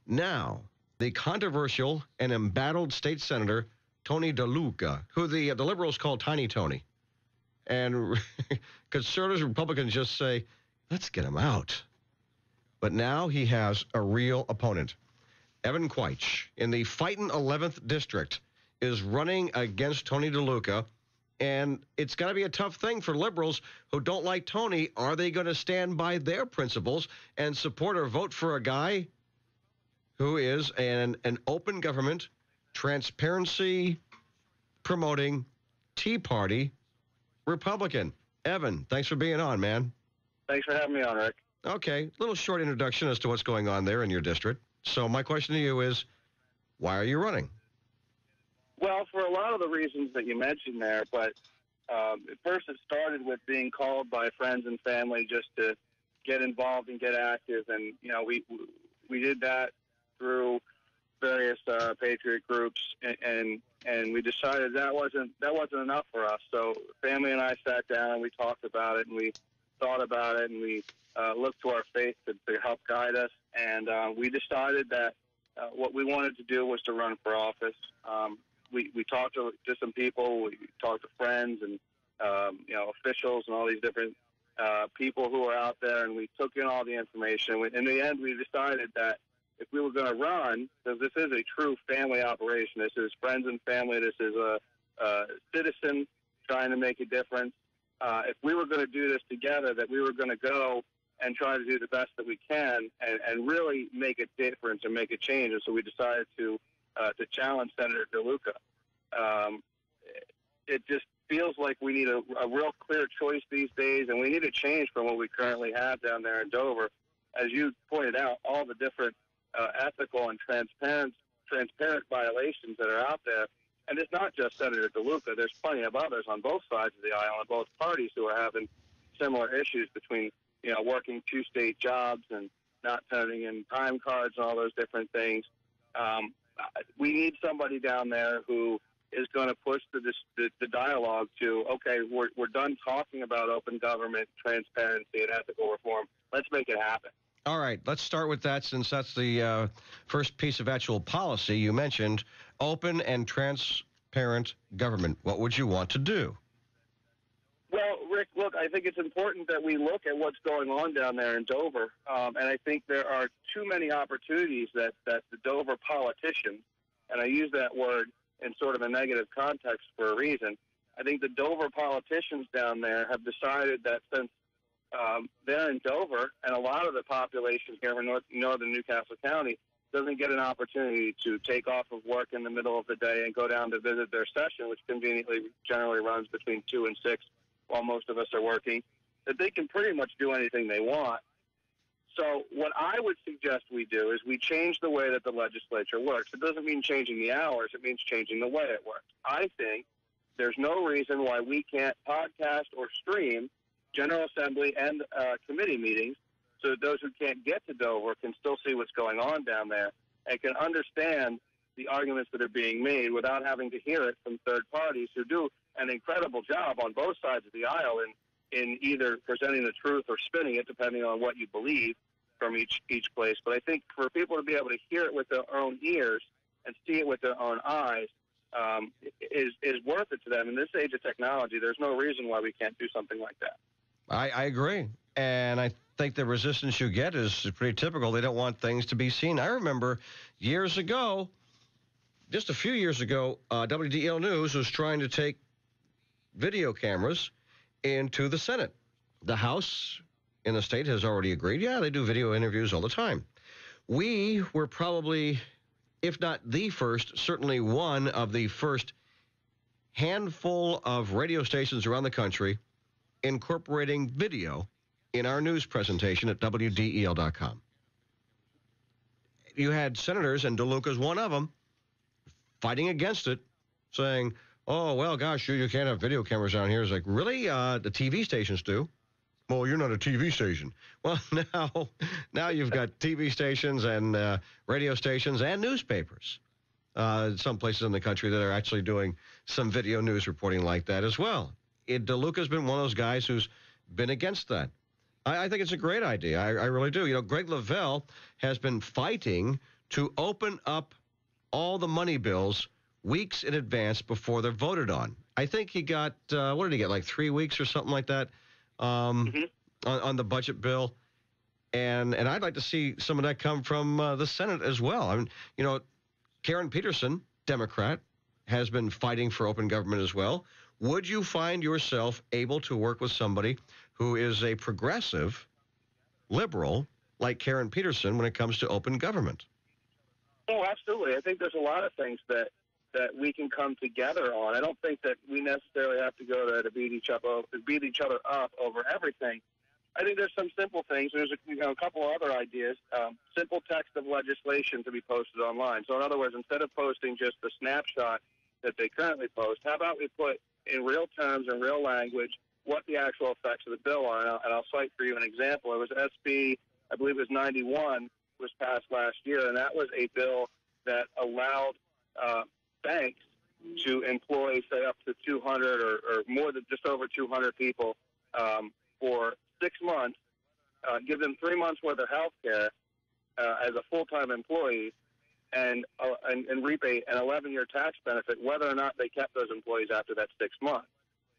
Now, the controversial and embattled state senator, Tony DeLuca, who the liberals call Tiny Tony, and conservatives and Republicans just say, let's get him out. But now he has a real opponent. Evan Queitsch in the fightin' 11th District is running against Tony DeLuca, and it's got to be a tough thing for liberals who don't like Tony. Are they going to stand by their principles and support or vote for a guy who is an open government, transparency promoting Tea Party Republican? Evan, thanks for being on, man. Thanks for having me on, Rick. Okay, little short introduction as to what's going on there in your district. So my question to you is, why are you running? Well, for a lot of the reasons that you mentioned there, but first it started with being called by friends and family just to get involved and get active, and we did that through various patriot groups, and we decided that wasn't enough for us. So family and I sat down and we talked about it, and we thought about it, and we looked to our faith to help guide us, and we decided that what we wanted to do was to run for office. We talked to some people, we talked to friends and officials and all these different people who are out there, and we took in all the information. In the end, we decided that if we were going to run, because this is a true family operation, this is friends and family, this is a citizen trying to make a difference. If we were going to do this together, that we were going to go and try to do the best that we can and really make a difference and make a change. And so we decided to challenge Senator DeLuca. It just feels like we need a real clear choice these days, and we need a change from what we currently have down there in Dover. As you pointed out, all the different ethical and transparent violations that are out there. And it's not just Senator DeLuca. There's plenty of others on both sides of the aisle and both parties who are having similar issues between, working two-state jobs and not turning in time cards and all those different things. We need somebody down there who is going to push the dialogue to, okay, we're done talking about open government, transparency, and ethical reform. Let's make it happen. All right, let's start with that, since that's the first piece of actual policy. You mentioned open and transparent government. What would you want to do? Well, Rick, look, I think it's important that we look at what's going on down there in Dover, and I think there are too many opportunities that the Dover politicians, and I use that word in sort of a negative context for a reason, I think the Dover politicians down there have decided that since they're in Dover, and a lot of the population here in northern Newcastle County doesn't get an opportunity to take off of work in the middle of the day and go down to visit their session, which conveniently generally runs between 2 and 6 while most of us are working, that they can pretty much do anything they want. So what I would suggest we do is we change the way that the legislature works. It doesn't mean changing the hours. It means changing the way it works. I think there's no reason why we can't podcast or stream General Assembly and committee meetings so that those who can't get to Dover can still see what's going on down there and can understand the arguments that are being made without having to hear it from third parties who do an incredible job on both sides of the aisle in either presenting the truth or spinning it, depending on what you believe from each place. But I think for people to be able to hear it with their own ears and see it with their own eyes is worth it to them. In this age of technology, there's no reason why we can't do something like that. I agree. And I think the resistance you get is pretty typical. They don't want things to be seen. I remember years ago, just a few years ago, WDL News was trying to take video cameras into the Senate. The House in the state has already agreed. Yeah, they do video interviews all the time. We were probably, if not the first, certainly one of the first handful of radio stations around the country incorporating video in our news presentation at WDEL.com. You had senators, and DeLuca's one of them, fighting against it, saying, oh, well, gosh, you can't have video cameras down here. It's like, really? The TV stations do. Well, you're not a TV station. Well, now you've got TV stations and radio stations and newspapers. Some places in the country that are actually doing some video news reporting like that as well. DeLuca's been one of those guys who's been against that. I think it's a great idea. I really do. Greg Lavelle has been fighting to open up all the money bills weeks in advance before they're voted on. I think he got, what did he get, like 3 weeks or something like that on the budget bill. And I'd like to see some of that come from the Senate as well. I mean, you know, Karen Peterson, Democrat, has been fighting for open government as well. Would you find yourself able to work with somebody who is a progressive liberal like Karen Peterson when it comes to open government? Oh, absolutely. I think there's a lot of things that we can come together on. I don't think that we necessarily have to go there to beat each other up over everything. I think there's some simple things. There's a couple of other ideas. Simple text of legislation to be posted online. So in other words, instead of posting just the snapshot that they currently post, how about we put in real terms and real language what the actual effects of the bill are? And I'll cite for you an example. It was SB, I believe it was 91, was passed last year, and that was a bill that allowed banks to employ, say, up to 200 or more than just over 200 people for 6 months, give them 3 months worth of health care as a full-time employee, and reap an 11-year tax benefit whether or not they kept those employees after that 6 months.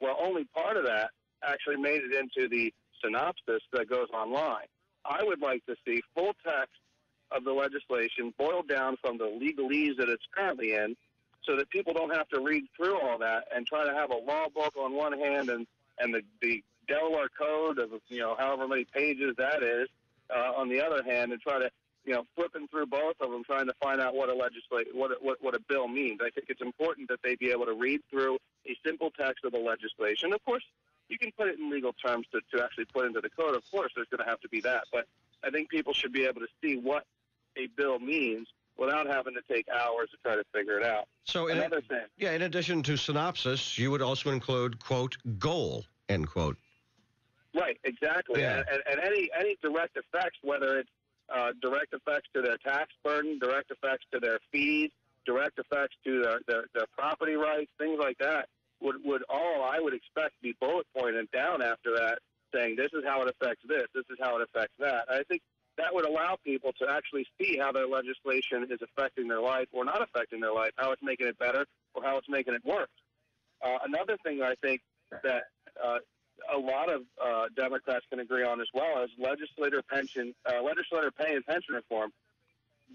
Well, only part of that actually made it into the synopsis that goes online. I would like to see full text of the legislation boiled down from the legalese that it's currently in, so that people don't have to read through all that and try to have a law book on one hand and the Delaware Code of, however many pages that is on the other hand, and try to, flipping through both of them, trying to find out what a bill means. I think it's important that they be able to read through a simple text of the legislation. Of course, you can put it in legal terms to actually put into the code. Of course, there's going to have to be that. But I think people should be able to see what a bill means without having to take hours to try to figure it out. So in addition to synopsis, you would also include, quote, goal, end quote. Right, exactly. Yeah. And any direct effects, whether it's direct effects to their tax burden, direct effects to their fees, direct effects to their property rights, things like that, would all, I would expect, to be bullet pointed down after that, saying this is how it affects this is how it affects that. I think that would allow people to actually see how their legislation is affecting their life or not affecting their life, how it's making it better or how it's making it worse. Another thing I think that a lot of Democrats can agree on as well is legislator pay and pension reform.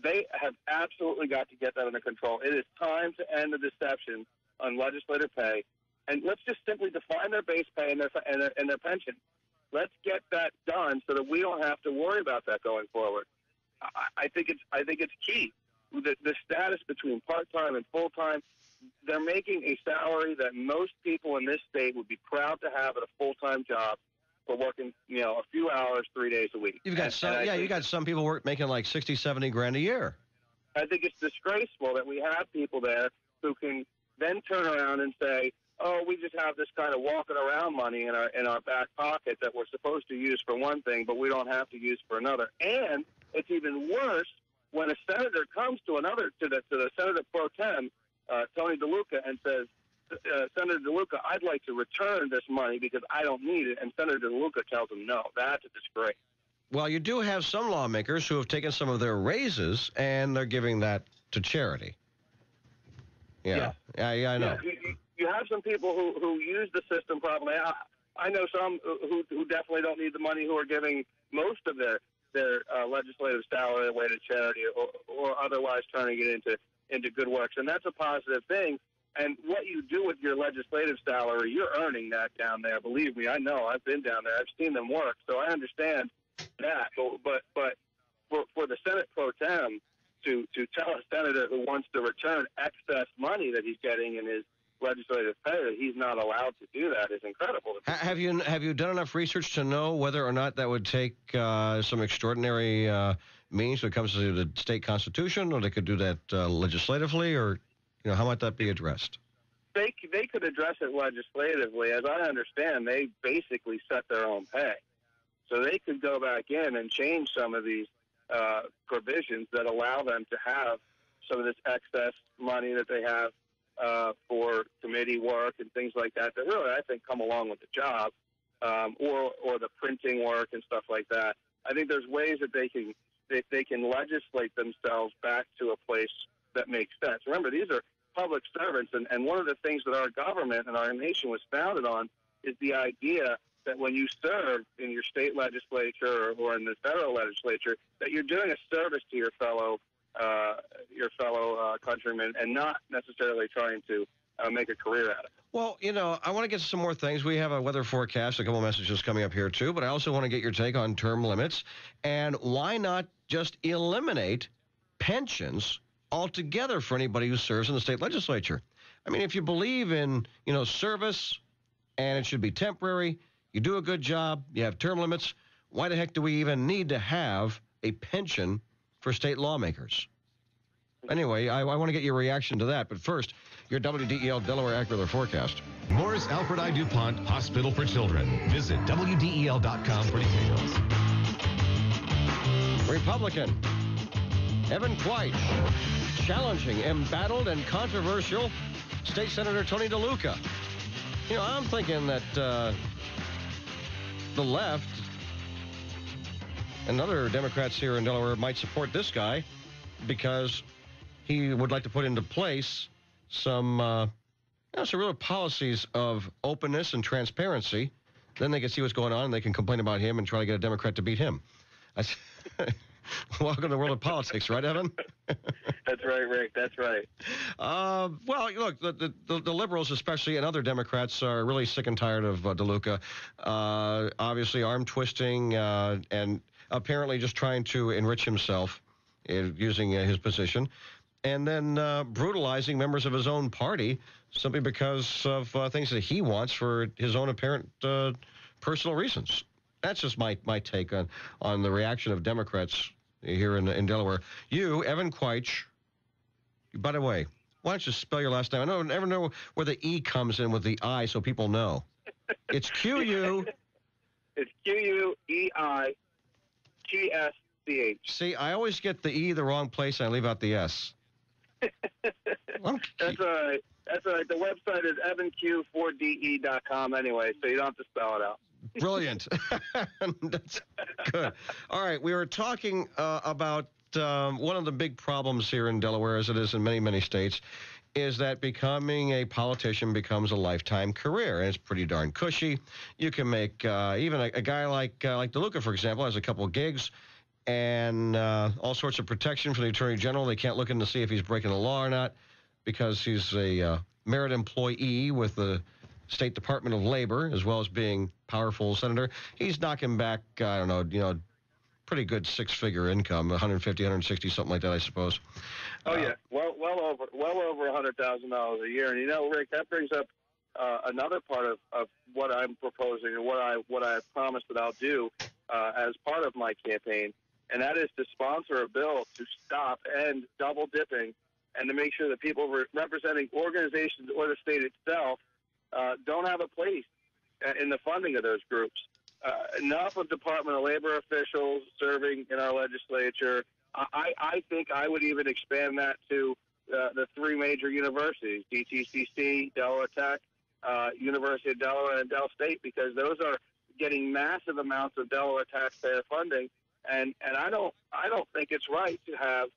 They have absolutely got to get that under control. It is time to end the deception on legislator pay, and let's just simply define their base pay and their pension. Let's get that done so that we don't have to worry about that going forward. I think it's key. The status between part-time and full-time, they're making a salary that most people in this state would be proud to have at a full-time job for working, a few hours, 3 days a week. You've got you got some people making like 60, 70 grand a year. I think it's disgraceful that we have people there who can then turn around and say, oh, we just have this kind of walking around money in our back pocket that we're supposed to use for one thing, but we don't have to use for another. And it's even worse when a senator comes to the Senator Pro Tem, Tony DeLuca, and says, Senator DeLuca, I'd like to return this money because I don't need it. And Senator DeLuca tells him, no, that's a disgrace. Well, you do have some lawmakers who have taken some of their raises and they're giving that to charity. Yeah, I know. Yeah, you have some people who use the system properly. I know some who definitely don't need the money, who are giving most of their legislative salary away to charity or otherwise turning it into good works. And that's a positive thing. And what you do with your legislative salary, you're earning that down there. Believe me, I know. I've been down there. I've seen them work. So I understand that. But for the Senate Pro Tem to tell a senator who wants to return excess money that he's getting in his legislative pay that he's not allowed to do that is incredible. Have you done enough research to know whether or not that would take some extraordinary means when it comes to the state constitution, or they could do that legislatively, or how might that be addressed? They could address it legislatively. As I understand, they basically set their own pay. So they could go back in and change some of these provisions that allow them to have some of this excess money that they have for committee work and things like that really, I think, come along with the job, or the printing work and stuff like that. I think there's ways that they they can legislate themselves back to a place that makes sense. Remember, these are public servants, and one of the things that our government and our nation was founded on is the idea that when you serve in your state legislature or in the federal legislature, that you're doing a service to your fellow countrymen and not necessarily trying to make a career out of it. Well, I want to get to some more things. We have a weather forecast, a couple of messages coming up here, too, but I also want to get your take on term limits. And why not just eliminate pensions altogether for anybody who serves in the state legislature? I mean, if you believe in, service and it should be temporary, you do a good job, you have term limits, why the heck do we even need to have a pension for state lawmakers? Anyway, I want to get your reaction to that. But first, your WDEL Delaware AccuWeather forecast. Morris Alfred I. DuPont Hospital for Children. Visit WDEL.com for details. Republican Evan Queitsch challenging embattled and controversial State Senator Tony DeLuca. I'm thinking that the left and other Democrats here in Delaware might support this guy because he would like to put into place some real policies of openness and transparency. Then they can see what's going on and they can complain about him and try to get a Democrat to beat him. Welcome to the world of politics, right, Evan? That's right, Rick. That's right. Well, look, the liberals, especially, and other Democrats are really sick and tired of DeLuca. Obviously, arm twisting and apparently just trying to enrich himself using his position, and then brutalizing members of his own party simply because of things that he wants for his own apparent personal reasons. That's just my take on the reaction of Democrats here in Delaware. You, Evan Queitsch, by the way, why don't you spell your last name? I never know where the E comes in with the I so people know. It's Q-U. It's Queichtsch. See, I always get the E the wrong place and I leave out the S. That's all right. That's all right. The website is evanq4de.com anyway, so you don't have to spell it out. Brilliant. That's good. All right, we were talking about one of the big problems here in Delaware, as it is in many, many states, is that becoming a politician becomes a lifetime career, and it's pretty darn cushy. You can make even a guy like DeLuca, for example, has a couple of gigs and all sorts of protection from the Attorney General. They can't look in to see if he's breaking the law or not because he's a merit employee with the State Department of Labor, as well as being powerful senator. He's knocking back, I don't know, pretty good six-figure income, 150, 160, something like that, I suppose. Oh yeah, well over $100,000 a year. And Rick, that brings up another part of what I'm proposing and what I have promised that I'll do as part of my campaign, and that is to sponsor a bill to stop and double dipping, and to make sure that people representing organizations or the state itself don't have a place in the funding of those groups. Enough of Department of Labor officials serving in our legislature. I think I would even expand that to the three major universities, DTCC, Delaware Tech, University of Delaware, and Del State, because those are getting massive amounts of Delaware taxpayer funding. And I don't think it's right to have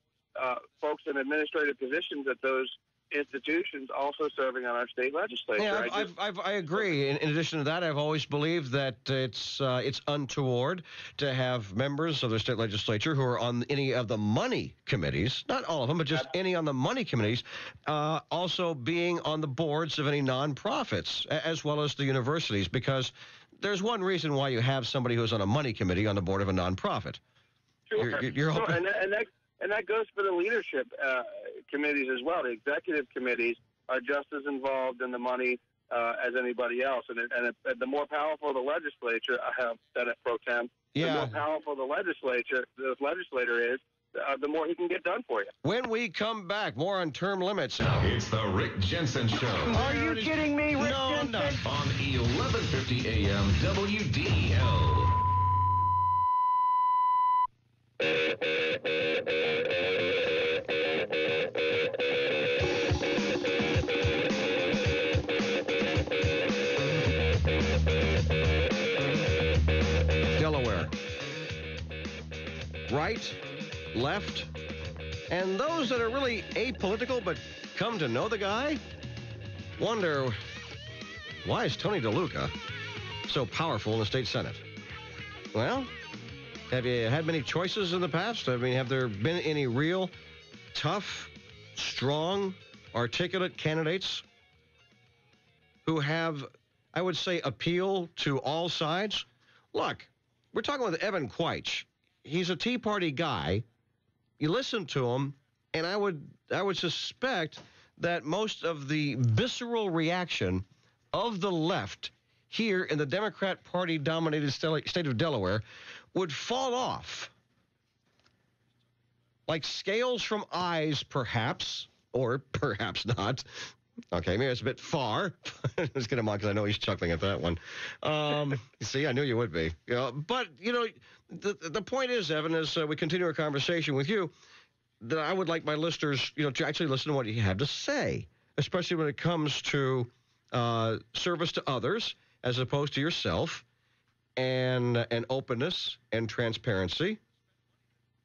folks in administrative positions at those institutions also serving on our state legislature. Yeah, I agree. In addition to that, I've always believed that it's untoward to have members of the state legislature who are on any of the money committees, not all of them, but just any on the money committees, also being on the boards of any nonprofits, as well as the universities, because there's one reason why you have somebody who's on a money committee on the board of a nonprofit. Sure. Sure. And that goes for the leadership committees as well. The executive committees are just as involved in the money as anybody else. And the more powerful the legislature, Senate Pro Tem, the more powerful the legislator is, the more he can get done for you. When we come back, more on term limits. It's the Rick Jensen Show. Are you kidding me, Rick Jensen? No. On 1150 AM WDEL. Delaware. Right left, and those that are really apolitical but come to know the guy wonder, why is Tony DeLuca so powerful in the state Senate? Well, have you had many choices in the past? I mean, have there been any real tough, strong, articulate candidates who have, I would say, appeal to all sides? Look, we're talking with Evan Queitsch. He's a Tea Party guy. You listen to him, and I would suspect that most of the visceral reaction of the left here in the Democrat Party-dominated state of Delaware would fall off like scales from eyes, perhaps, or perhaps not. Okay, maybe it's a bit far. Let's get him on because I know he's chuckling at that one. See, I knew you would be. But, the point is, Evan, as we continue our conversation with you, that I would like my listeners, to actually listen to what you have to say, especially when it comes to service to others as opposed to yourself, and openness and transparency.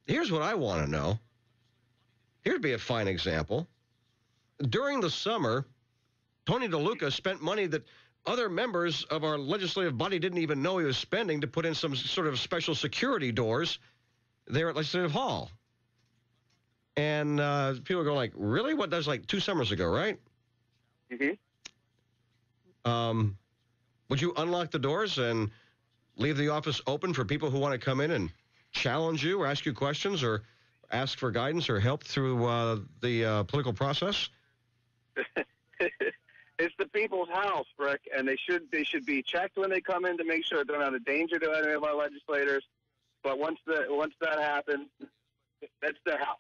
Here's what I want to know. Here'd be a fine example. During the summer, Tony DeLuca spent money that other members of our legislative body didn't even know he was spending to put in some sort of special security doors there at Legislative Hall. And people go like, really? What? That was like 2 summers ago, right? Mm-hmm. Would you unlock the doors and leave the office open for people who want to come in and challenge you or ask you questions or ask for guidance or help through the political process? It's the people's house, Rick, and they should be checked when they come in to make sure they're not a danger to any of our legislators. But once that happens, that's their house.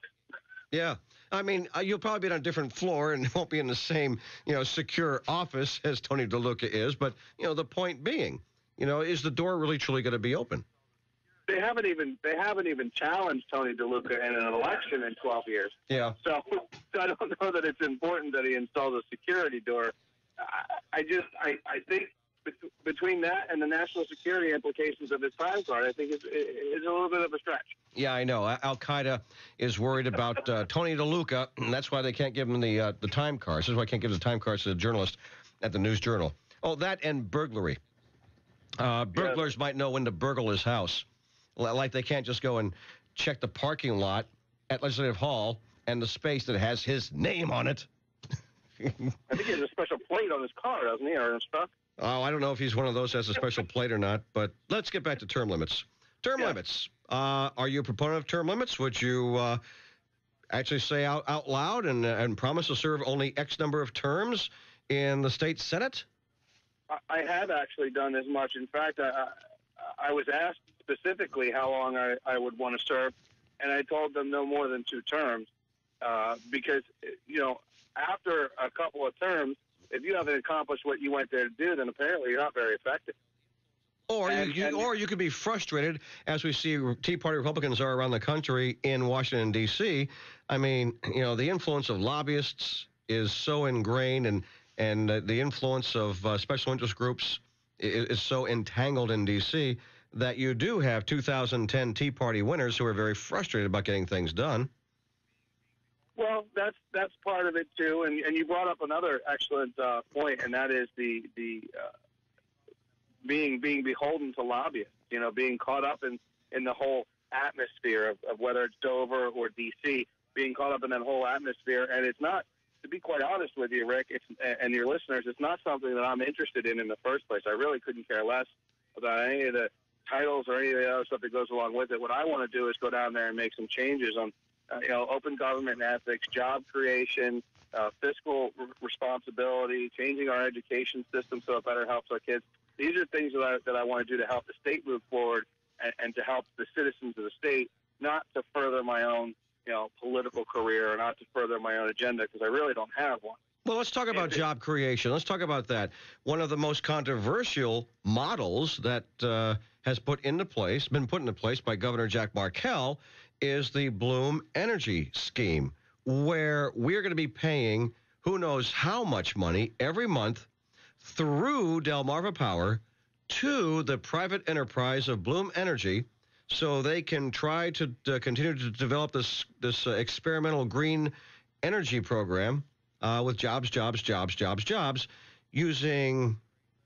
Yeah. I mean, you'll probably be on a different floor and won't be in the same, secure office as Tony DeLuca is. But, the point being, is the door really truly going to be open? They haven't even challenged Tony DeLuca in an election in 12 years. Yeah. So I don't know that it's important that he installs a security door. I think between that and the national security implications of his time card, I think it's a little bit of a stretch. Yeah, I know. Al-Qaeda is worried about Tony DeLuca, and that's why they can't give him the time cards. This is why I can't give the time cards to the journalist at the News Journal. Oh, that and burglary. Burglars might know when to burgle his house. Like they can't just go and check the parking lot at Legislative Hall and the space that has his name on it. I think he has a special plate on his car, doesn't he, or stuff? Oh, I don't know if he's one of those that has a special plate or not, but let's get back to term limits. Term limits. Are you a proponent of term limits? Would you actually say out loud and promise to serve only X number of terms in the state Senate? I have actually done as much. In fact, I was asked specifically how long I would want to serve, and I told them no more than 2 terms because, after a couple of terms, if you haven't accomplished what you went there to do, then apparently you're not very effective. Or you could be frustrated, as we see Tea Party Republicans are around the country in Washington, D.C. I mean, the influence of lobbyists is so ingrained, and the influence of special interest groups is so entangled in D.C. that you do have 2010 Tea Party winners who are very frustrated about getting things done. Well, that's part of it too, and you brought up another excellent point, and that is the being beholden to lobbyists. Being caught up in the whole atmosphere of whether it's Dover or D.C., being caught up in that whole atmosphere, and it's not. To be quite honest with you, Rick, and your listeners, it's not something that I'm interested in the first place. I really couldn't care less about any of the titles or any of the other stuff that goes along with it. What I want to do is go down there and make some changes on, open government and ethics, job creation, fiscal responsibility, changing our education system so it better helps our kids. These are things that I want to do to help the state move forward and to help the citizens of the state, not to further my own political career or not to further my own agenda, because I really don't have one. Well, let's talk about job creation. Let's talk about that. One of the most controversial models that has been put into place by Governor Jack Markell is the Bloom Energy Scheme, where we're going to be paying who knows how much money every month through Delmarva Power to the private enterprise of Bloom Energy so they can try to continue to develop this experimental green energy program with jobs, using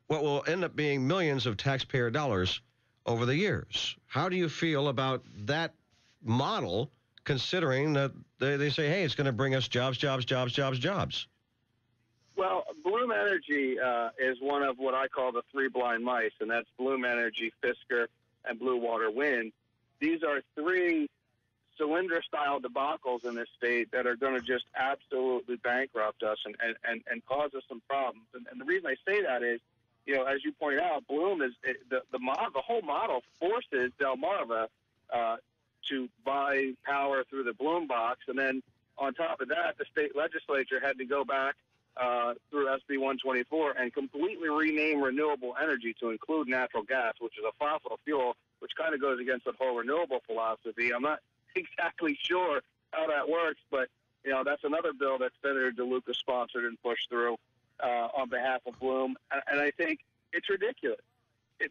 what will end up being millions of taxpayer dollars over the years. How do you feel about that model, considering that they say, hey, it's going to bring us jobs? Well, Bloom Energy is one of what I call the three blind mice, and that's Bloom Energy, Fisker, and Blue Water Wind. These are three cylinder-style debacles in this state that are going to just absolutely bankrupt us and cause us some problems. And the reason I say that is, as you point out, Bloom is the whole model forces Delmarva to buy power through the Bloom box, and then on top of that, the state legislature had to go back through SB 124 and completely rename renewable energy to include natural gas, which is a fossil fuel, which kind of goes against the whole renewable philosophy. I'm not exactly sure how that works, but that's another bill that Senator DeLuca sponsored and pushed through on behalf of Bloom, and I think it's ridiculous.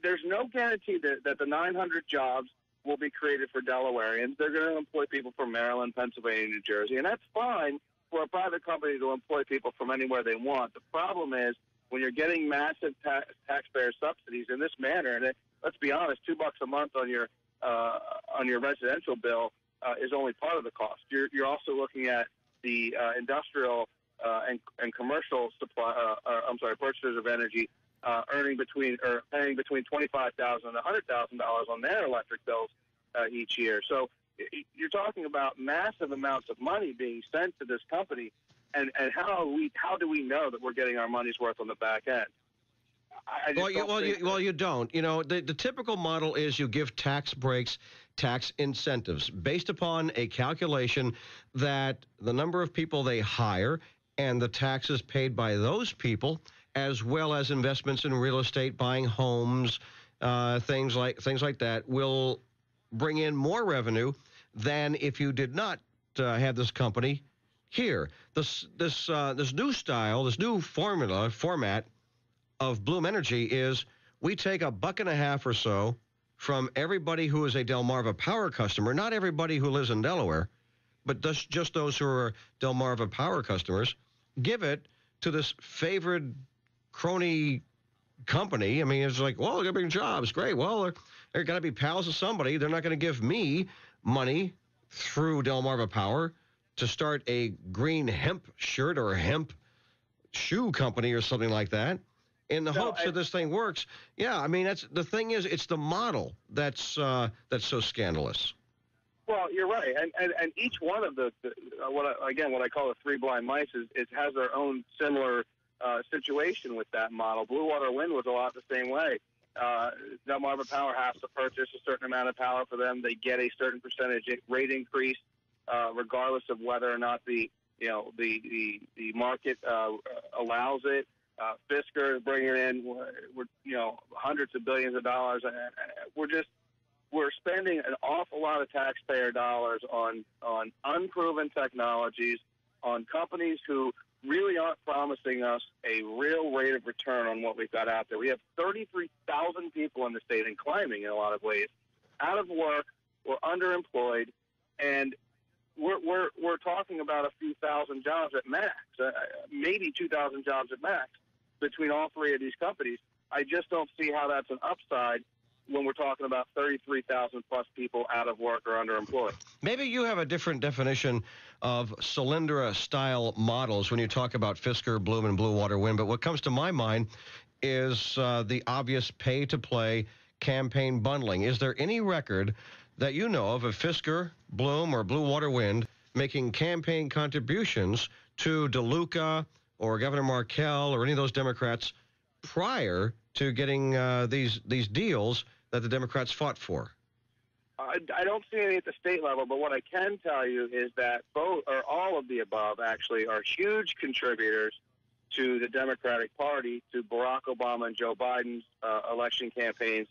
There's no guarantee that the 900 jobs will be created for Delawareans. They're going to employ people from Maryland, Pennsylvania, New Jersey, and that's fine for a private company to employ people from anywhere they want. The problem is when you're getting massive taxpayer subsidies in this manner, and let's be honest, $2 a month on your residential bill is only part of the cost. You're also looking at the industrial and commercial purchasers of energy paying between $25,000 and $100,000 on their electric bills each year. So you're talking about massive amounts of money being sent to this company, and how do we know that we're getting our money's worth on the back end? You don't. The typical model is you give tax breaks, tax incentives based upon a calculation that the number of people they hire and the taxes paid by those people, as well as investments in real estate, buying homes, things like that, will bring in more revenue than if you did not have this company here. This new format of Bloom Energy is we take $1.50 or so from everybody who is a Delmarva Power customer, not everybody who lives in Delaware, but just those who are Delmarva Power customers, give it to this favored crony company. I mean, it's like, well, they're going to bring jobs. Great. Well, they're going to be pals of somebody. They're not going to give me money through Delmarva Power to start a green hemp shirt or a hemp shoe company or something like that in the hopes that this thing works. Yeah, I mean, that's the thing is, it's the model that's so scandalous. Well, you're right, and each one of what I call the three blind mice has their own similar situation with that model. Blue Water Wind was a lot the same way. Delmarva Power has to purchase a certain amount of power for them. They get a certain percentage rate increase, regardless of whether or not the market allows it. Fisker is bringing in hundreds of billions of dollars. We're spending an awful lot of taxpayer dollars on unproven technologies, on companies who really aren't promising us a real rate of return on what we've got out there. We have 33,000 people in the state, and climbing in a lot of ways, out of work, we're underemployed, and we're talking about a few thousand jobs at max, maybe 2,000 jobs at max between all three of these companies. I just don't see how that's an upside when we're talking about 33,000 plus people out of work or underemployed. Maybe you have a different definition of Solyndra-style models when you talk about Fisker, Bloom, and Blue Water Wind, but what comes to my mind is the obvious pay-to-play campaign bundling. Is there any record that you know of Fisker, Bloom, or Blue Water Wind making campaign contributions to DeLuca or Governor Markell or any of those Democrats prior to getting these deals that the Democrats fought for? I don't see any at the state level, but what I can tell you is that both or all of the above actually are huge contributors to the Democratic Party, to Barack Obama and Joe Biden's election campaigns.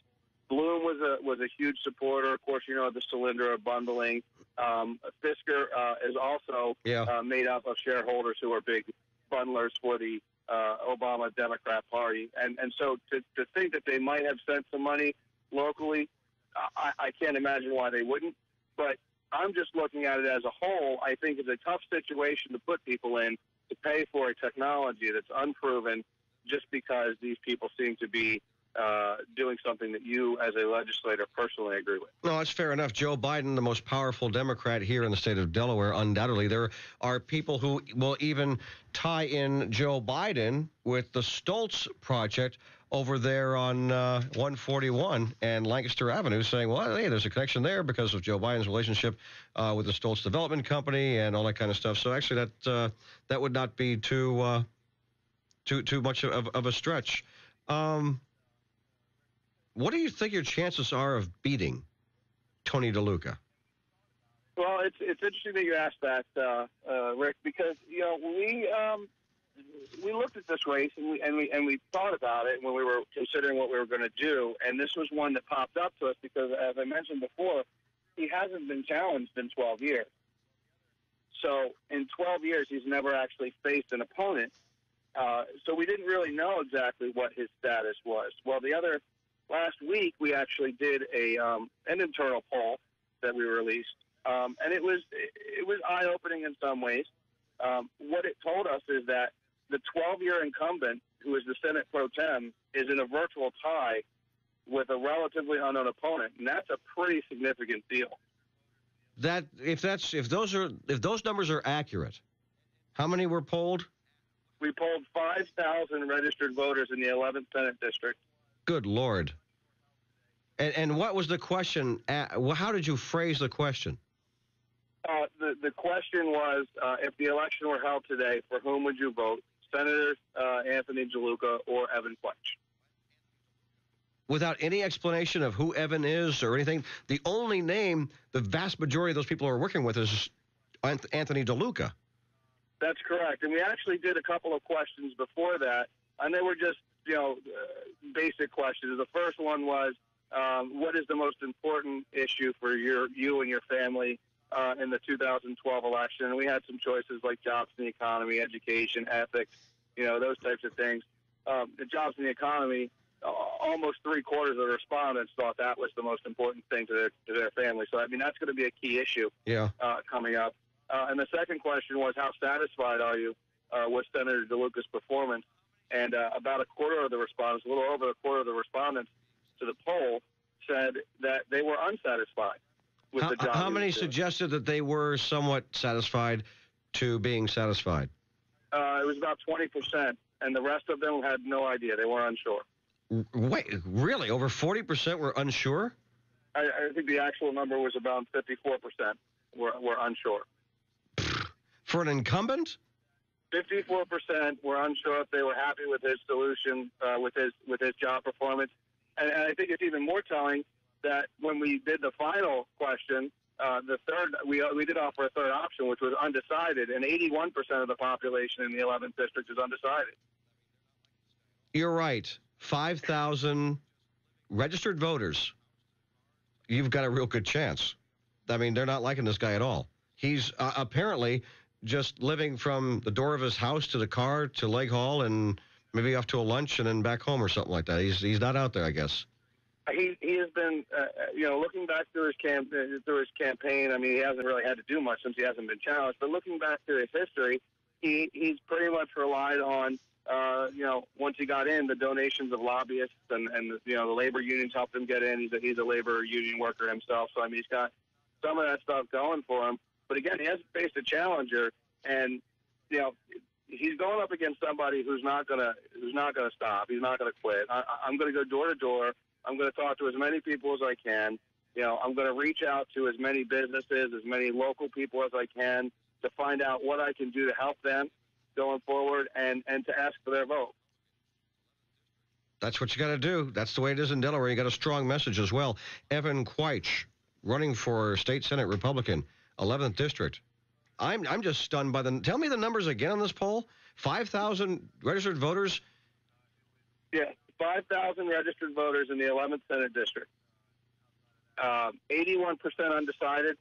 Bloom was a huge supporter. Of course, the Solyndra bundling. Fisker is also made up of shareholders who are big bundlers for the Obama Democrat Party. And so to think that they might have sent some money locally, I can't imagine why they wouldn't. But I'm just looking at it as a whole. I think it's a tough situation to put people in to pay for a technology that's unproven just because these people seem to be doing something that you, as a legislator, personally agree with. No, that's fair enough. Joe Biden, the most powerful Democrat here in the state of Delaware, undoubtedly. There are people who will even tie in Joe Biden with the Stoltz project over there on 141 and Lancaster Avenue, saying, well, hey, there's a connection there because of Joe Biden's relationship with the Stoltz Development Company and all that kind of stuff. So actually that would not be too much of a stretch. What do you think your chances are of beating Tony DeLuca? Well, it's interesting that you asked that, Rick, because we looked at this race and we thought about it when we were considering what we were going to do, and this was one that popped up to us because, as I mentioned before, he hasn't been challenged in 12 years. So in 12 years, he's never actually faced an opponent. So we didn't really know exactly what his status was. Well, last week we actually did an internal poll that we released, and it was eye-opening in some ways. What it told us is that the 12-year incumbent, who is the Senate Pro Tem, is in a virtual tie with a relatively unknown opponent, and that's a pretty significant deal. That if those numbers are accurate, how many were polled? We polled 5,000 registered voters in the 11th Senate District. Good Lord. And what was the question? How did you phrase the question? The question was, if the election were held today, for whom would you vote? Senator Anthony DeLuca or Evan Queitsch? Without any explanation of who Evan is or anything, the only name the vast majority of those people are working with is Anthony DeLuca. That's correct. And we actually did a couple of questions before that, and they were just, basic questions. The first one was, what is the most important issue for you and your family in the 2012 election? And we had some choices like jobs and the economy, education, ethics, those types of things. The jobs and the economy, almost three-quarters of the respondents thought that was the most important thing to their family. So, that's going to be a key issue coming up. And the second question was, how satisfied are you with Senator DeLuca's performance? And about a quarter of the respondents, a little over a quarter of the respondents to the poll, said that they were unsatisfied with the job. How many suggested that they were somewhat satisfied to being satisfied? It was about 20%, and the rest of them had no idea. They were unsure. Wait, really? Over 40% were unsure? I think the actual number was about 54% were unsure. For an incumbent? 54% were unsure if they were happy with his solution, with his job performance. And I think it's even more telling that when we did the final question, the third we did offer a third option, which was undecided, and 81% of the population in the 11th district is undecided. You're right. 5,000 registered voters. You've got a real good chance. They're not liking this guy at all. He's apparently just living from the door of his house to the car to Lake Hall and maybe off to a lunch and then back home or something like that. He's not out there, I guess. He has been, looking back through his campaign. He hasn't really had to do much since he hasn't been challenged. But looking back through his history, he's pretty much relied on, once he got in, the donations of lobbyists and the labor unions helped him get in. He's a labor union worker himself, so he's got some of that stuff going for him. But again, he hasn't faced a challenger, and he's going up against somebody who's not gonna stop. He's not gonna quit. I'm gonna go door to door. I'm gonna talk to as many people as I can. I'm gonna reach out to as many businesses, as many local people as I can to find out what I can do to help them going forward and to ask for their vote. That's what you got to do. That's the way it is in Delaware. You got a strong message as well. Evan Queitsch, running for State Senate Republican, 11th District. I'm just stunned by tell me the numbers again on this poll. 5,000 registered voters? Yeah, 5,000 registered voters in the 11th Senate District. 81% undecided.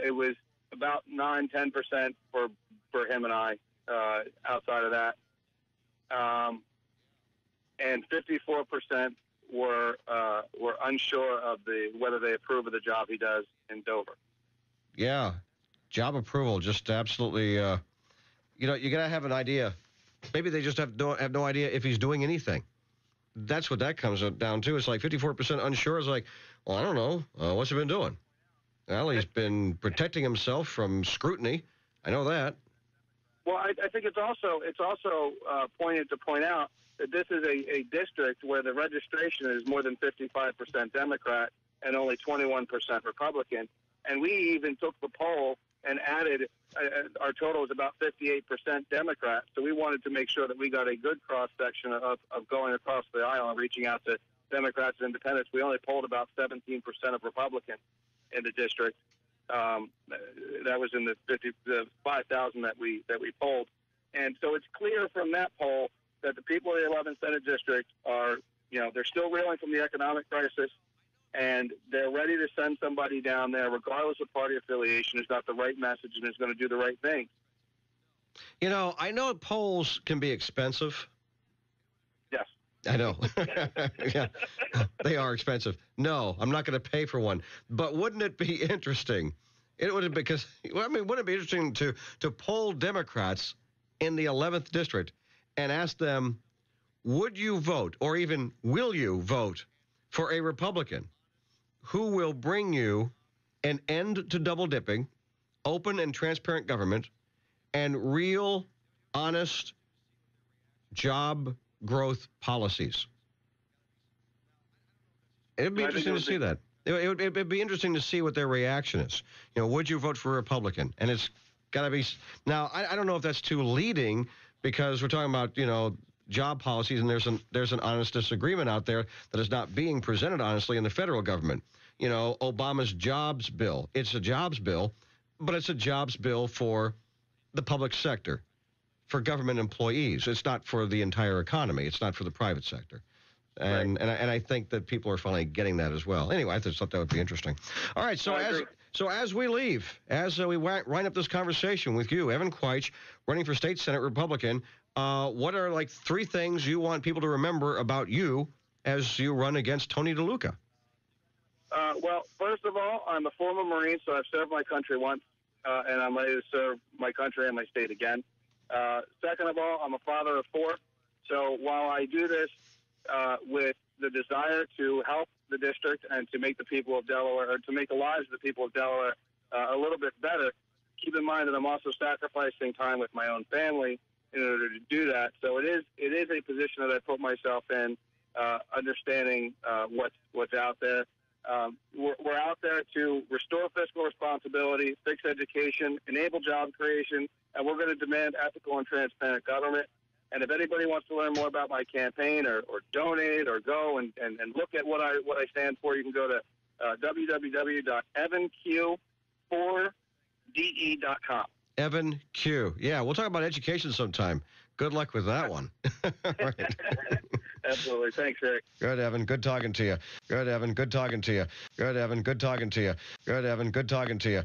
It was about 9-10% for him and I outside of that. And 54% were unsure of whether they approve of the job he does in Dover. Yeah, job approval, just absolutely. You got to have an idea. Maybe they just have no idea if he's doing anything. That's what that comes down to. It's like 54% unsure. It's like, well, I don't know. What's he been doing? Well, he's been protecting himself from scrutiny. I know that. Well, I think it's also pointed to point out that this is a district where the registration is more than 55% Democrat and only 21% Republican. And we even took the poll and added our total is about 58% Democrat. So we wanted to make sure that we got a good cross-section of going across the aisle and reaching out to Democrats and independents. We only polled about 17% of Republicans in the district. That was in the 5,000 that we polled. And so it's clear from that poll that the people of the 11th Senate District are, they're still reeling from the economic crisis, and they're ready to send somebody down there, regardless of party affiliation, who's got the right message and is going to do the right thing. I know polls can be expensive. Yes. I know. Yeah, they are expensive. No, I'm not going to pay for one. But wouldn't it be interesting? Wouldn't it be interesting to poll Democrats in the 11th District and ask them, would you vote, or even will you vote for a Republican who will bring you an end to double dipping, open and transparent government, and real, honest job growth policies? It'd be interesting to see that. It'd be interesting to see what their reaction is. Would you vote for a Republican? And it's got to be. Now, I don't know if that's too leading, because we're talking about, job policies, and there's an honest disagreement out there that is not being presented honestly in the federal government. Obama's jobs bill. It's a jobs bill, but it's a jobs bill for the public sector, for government employees. It's not for the entire economy. It's not for the private sector. And right. and I think that people are finally getting that as well. Anyway, I just thought that would be interesting. All right, so as we leave, as we wind up this conversation with you, Evan Queitsch, running for state Senate Republican, what are like 3 things you want people to remember about you as you run against Tony DeLuca? Well, first of all, I'm a former Marine, so I've served my country once, and I'm ready to serve my country and my state again. Second of all, I'm a father of 4. So while I do this with the desire to help the district and to make the people of Delaware, or to make the lives of the people of Delaware a little bit better, keep in mind that I'm also sacrificing time with my own family in order to do that. So it is a position that I put myself in, understanding what's out there. We're out there to restore fiscal responsibility, fix education, enable job creation, and we're going to demand ethical and transparent government. And if anybody wants to learn more about my campaign, or donate, or go and look at what I stand for, you can go to www.evanq4de.com. Evan Q. Yeah, we'll talk about education sometime. Good luck with that one. Right. Absolutely. Thanks, Rick. Good, Evan. Good talking to you. Good, Evan. Good talking to you. Good, Evan. Good talking to you. Good, Evan. Good talking to you.